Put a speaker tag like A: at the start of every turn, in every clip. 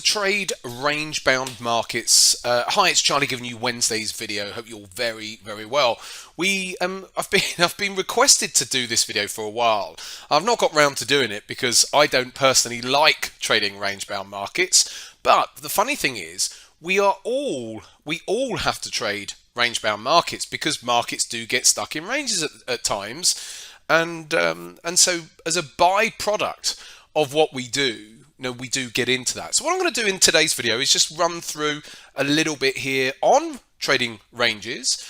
A: trade range-bound markets. Hi, it's Charlie giving you Wednesday's video. Hope you're very, very well. I've been requested to do this video for a while. I've not got round to doing it because I don't personally like trading range-bound markets. But the funny thing is, we all have to trade range-bound markets because markets do get stuck in ranges at times, and so as a byproduct of what we do, we do get into that. So what I'm going to do in today's video is just run through a little bit here on trading ranges,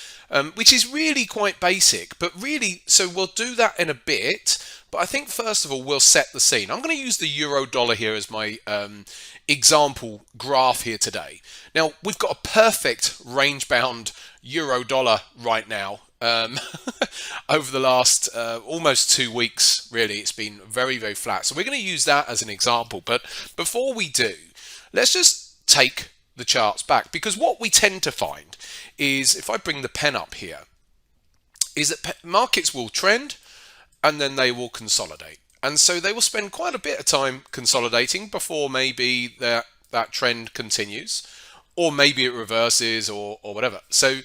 A: which is really quite basic, but really, so we'll do that in a bit. But I think first of all, we'll set the scene. I'm going to use the euro dollar here as my example graph here today. Now, we've got a perfect range bound euro dollar right now. Over the last almost 2 weeks, really, it's been very, very flat. So we're going to use that as an example. But before we do, let's just take the charts back, because what we tend to find is, if I bring the pen up here, is that markets will trend and then they will consolidate. And so they will spend quite a bit of time consolidating before maybe that trend continues, or maybe it reverses or whatever. So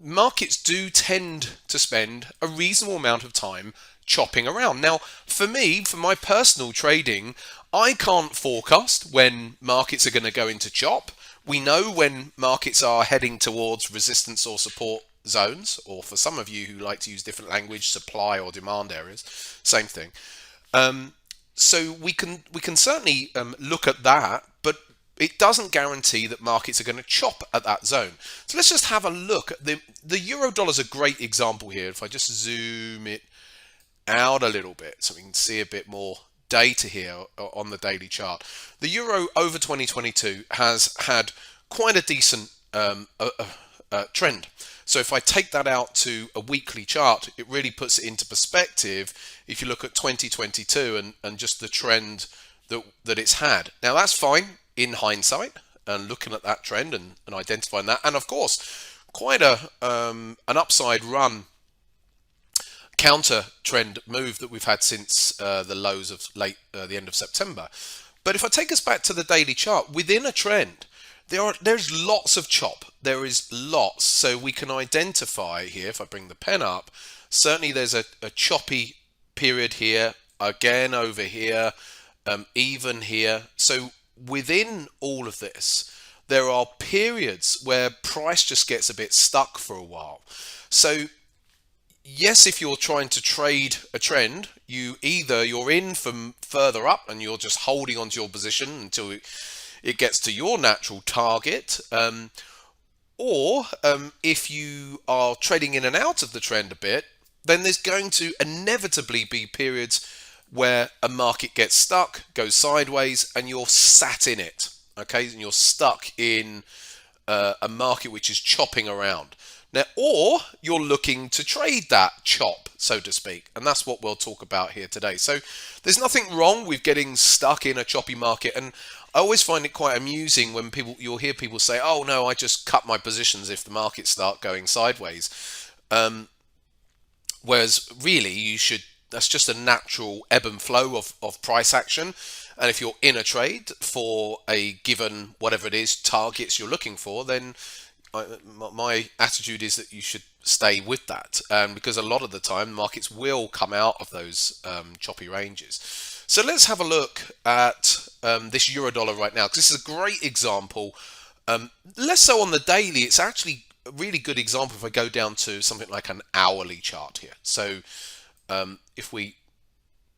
A: markets do tend to spend a reasonable amount of time chopping around. Now, for me, for my personal trading, I can't forecast when markets are going to go into chop. We know when markets are heading towards resistance or support zones, or for some of you who like to use different language, supply or demand areas, same thing. So we can certainly look at that, but it doesn't guarantee that markets are going to chop at that zone. So let's just have a look at the euro dollar is a great example here. If I just zoom it out a little bit so we can see a bit more data here on the daily chart. The euro over 2022 has had quite a decent trend. So if I take that out to a weekly chart, it really puts it into perspective if you look at 2022 and just the trend that it's had. Now, that's fine in hindsight, and looking at that trend and identifying that, and of course quite an upside run counter trend move that we've had since the lows of the end of September. But if I take us back to the daily chart, within a trend there's lots of chop. There is lots. So we can identify here, if I bring the pen up, certainly there's a choppy period here, again over here, even here. So within all of this, there are periods where price just gets a bit stuck for a while. So yes, if you're trying to trade a trend, you're in from further up and you're just holding onto your position until it gets to your natural target, or if you are trading in and out of the trend a bit, then there's going to inevitably be periods where a market gets stuck, goes sideways, and you're sat in it, okay? And you're stuck in a market which is chopping around. Now, or you're looking to trade that chop, so to speak, and that's what we'll talk about here today. So there's nothing wrong with getting stuck in a choppy market, and I always find it quite amusing when you'll hear people say, "Oh no, I just cut my positions if the markets start going sideways," whereas really that's just a natural ebb and flow of price action. And if you're in a trade for a given whatever it is targets you're looking for, then my attitude is that you should stay with that, because a lot of the time markets will come out of those choppy ranges. So let's have a look at this euro dollar right now, because this is a great example. Less so on the daily, it's actually a really good example if I go down to something like an hourly chart here. So if we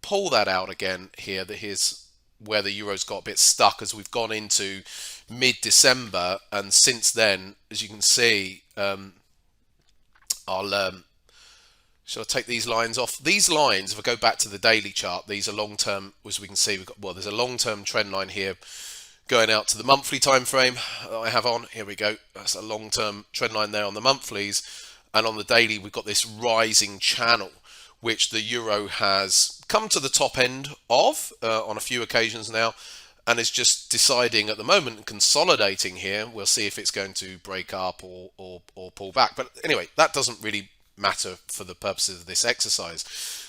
A: pull that out again here, here's where the euro's got a bit stuck as we've gone into mid-December, and since then, as you can see, shall I take these lines off? These lines, if I go back to the daily chart, these are long-term, as we can see, there's a long-term trend line here going out to the monthly time frame that I have on. Here we go. That's a long-term trend line there on the monthlies, and on the daily, we've got this rising channel, which the euro has come to the top end of on a few occasions now, and is just deciding at the moment, consolidating here. We'll see if it's going to break up or pull back. But anyway, that doesn't really matter for the purposes of this exercise.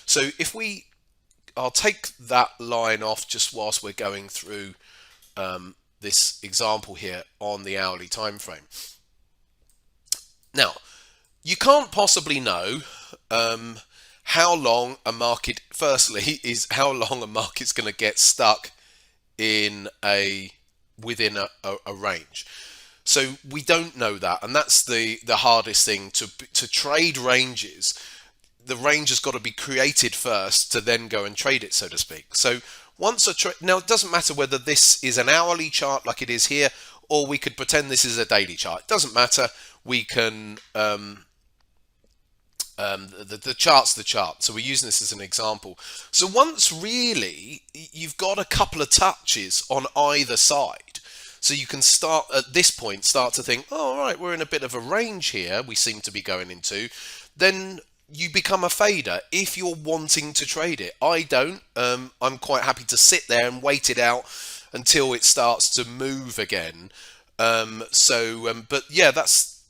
A: So I'll take that line off just whilst we're going through this example here on the hourly time frame. Now, you can't possibly know how long a market, firstly, is how long a market's going to get stuck in within a range. So we don't know that, and that's the hardest thing to trade ranges. The range has got to be created first to then go and trade it, so to speak. So once now it doesn't matter whether this is an hourly chart like it is here, or we could pretend this is a daily chart. It doesn't matter. We can the chart's the chart, so we're using this as an example. So once really you've got a couple of touches on either side, so you can start at this point start to think, oh, all right, we're in a bit of a range here we seem to be going into, then you become a fader if you're wanting to trade it. I don't. I'm quite happy to sit there and wait it out until it starts to move again. But yeah, that's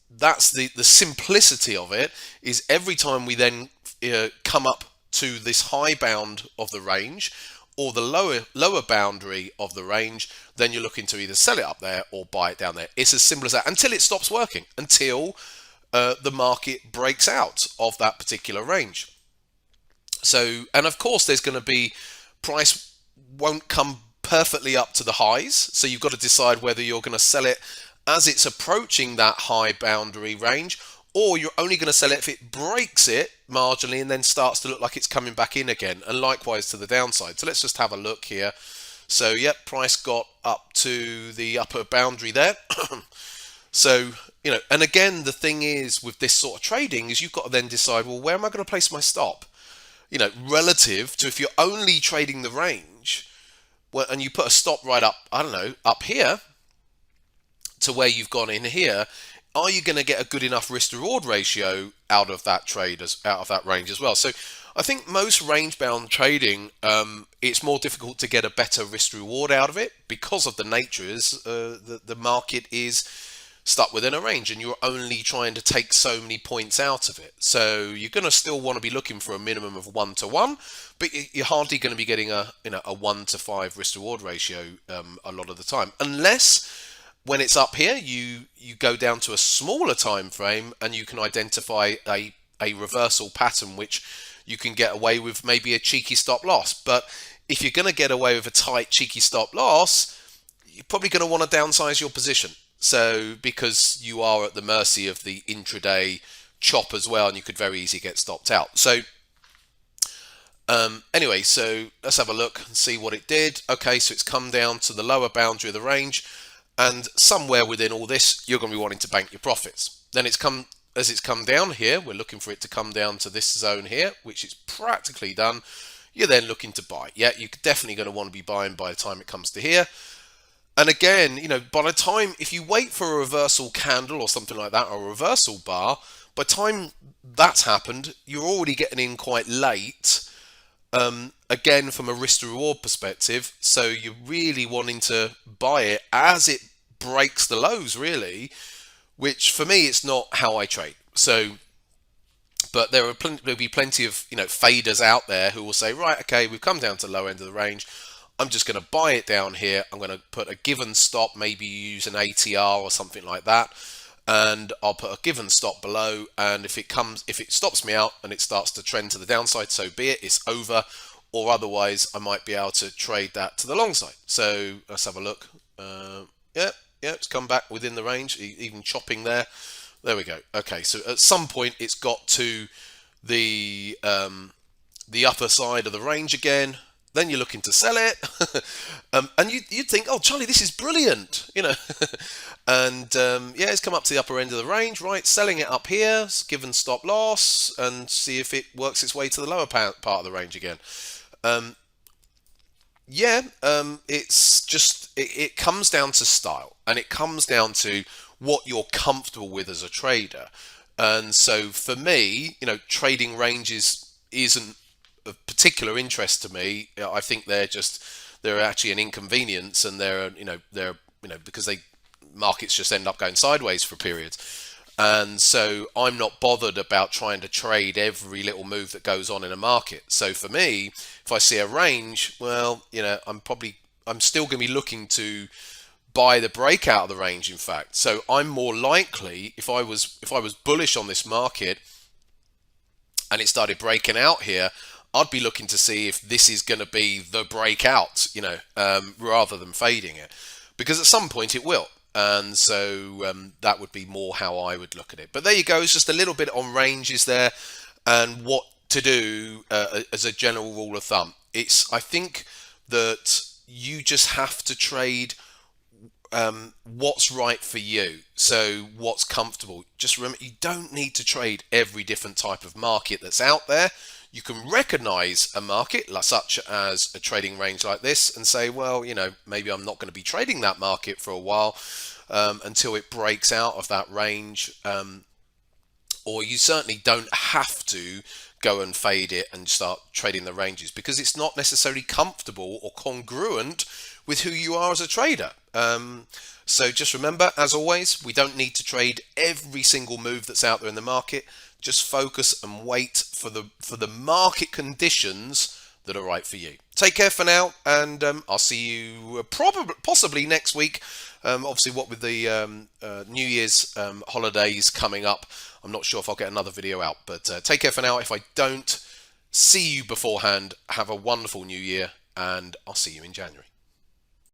A: the simplicity of it. Is every time we then come up to this high bound of the range or the lower boundary of the range, then you're looking to either sell it up there or buy it down there. It's as simple as that until it stops working, until the market breaks out of that particular range. So, and of course, there's going to be price won't come perfectly up to the highs, so you've got to decide whether you're going to sell it as it's approaching that high boundary range, or you're only going to sell it if it breaks it marginally and then starts to look like it's coming back in again, and likewise to the downside. So let's just have a look here. So yep, price got up to the upper boundary there. So, and again, the thing is with this sort of trading is you've got to then decide, well, where am I going to place my stop? Relative to if you're only trading the range, well, and you put a stop right up, I don't know, up here to where you've gone in here, are you going to get a good enough risk to reward ratio out of that trade, out of that range as well? So I think most range bound trading, it's more difficult to get a better risk to reward out of it because of the nature is the market is stuck within a range and you're only trying to take so many points out of it. So you're going to still want to be looking for a minimum of 1-to-1, but you're hardly going to be getting a 1-to-5 risk to reward ratio a lot of the time, unless when it's up here you go down to a smaller time frame and you can identify a reversal pattern which you can get away with maybe a cheeky stop loss. But if you're going to get away with a tight cheeky stop loss, you're probably going to want to downsize your position. So because you are at the mercy of the intraday chop as well, and you could very easily get stopped out. So anyway, so let's have a look and see what it did. Okay, so it's come down to the lower boundary of the range, and somewhere within all this, you're going to be wanting to bank your profits. Then as it's come down here, we're looking for it to come down to this zone here, which is practically done. You're then looking to buy. Yeah, you're definitely going to want to be buying by the time it comes to here. And again, by the time, if you wait for a reversal candle or something like that, or a reversal bar, by the time that's happened, you're already getting in quite late, again, from a risk to reward perspective. So you're really wanting to buy it as it breaks the lows, really, which for me, it's not how I trade. So, but there'll be plenty of, faders out there who will say, right, okay, we've come down to the low end of the range. I'm just going to buy it down here. I'm going to put a given stop, maybe use an ATR or something like that. And I'll put a given stop below. And if it stops me out and it starts to trend to the downside, so be it, it's over. Or otherwise, I might be able to trade that to the long side. So let's have a look. Yeah, it's come back within the range, even chopping there. There we go. Okay, so at some point, it's got to the upper side of the range again. Then you're looking to sell it, and you'd think, oh, Charlie, this is brilliant, and yeah, it's come up to the upper end of the range, right? Selling it up here, given stop loss, and see if it works its way to the lower part of the range again. It's just it comes down to style, and it comes down to what you're comfortable with as a trader. And so for me, trading ranges isn't of particular interest to me. I think they're actually an inconvenience, and they're because markets just end up going sideways for periods. And so I'm not bothered about trying to trade every little move that goes on in a market. So for me, if I see a range, well, I'm still going to be looking to buy the breakout of the range, in fact. So I'm more likely, if I was bullish on this market and it started breaking out here, I'd be looking to see if this is going to be the breakout, rather than fading it, because at some point it will. And so that would be more how I would look at it. But there you go. It's just a little bit on ranges there and what to do as a general rule of thumb. I think that you just have to trade what's right for you. So what's comfortable. Just remember, you don't need to trade every different type of market that's out there. You can recognize a market such as a trading range like this and say, well, maybe I'm not going to be trading that market for a while until it breaks out of that range. Or you certainly don't have to go and fade it and start trading the ranges, because it's not necessarily comfortable or congruent with who you are as a trader. So just remember, as always, we don't need to trade every single move that's out there in the market. Just focus and wait for the market conditions that are right for you. Take care for now, and I'll see you possibly next week. Obviously, what with the New Year's holidays coming up, I'm not sure if I'll get another video out. But take care for now. If I don't see you beforehand, have a wonderful New Year, and I'll see you in January.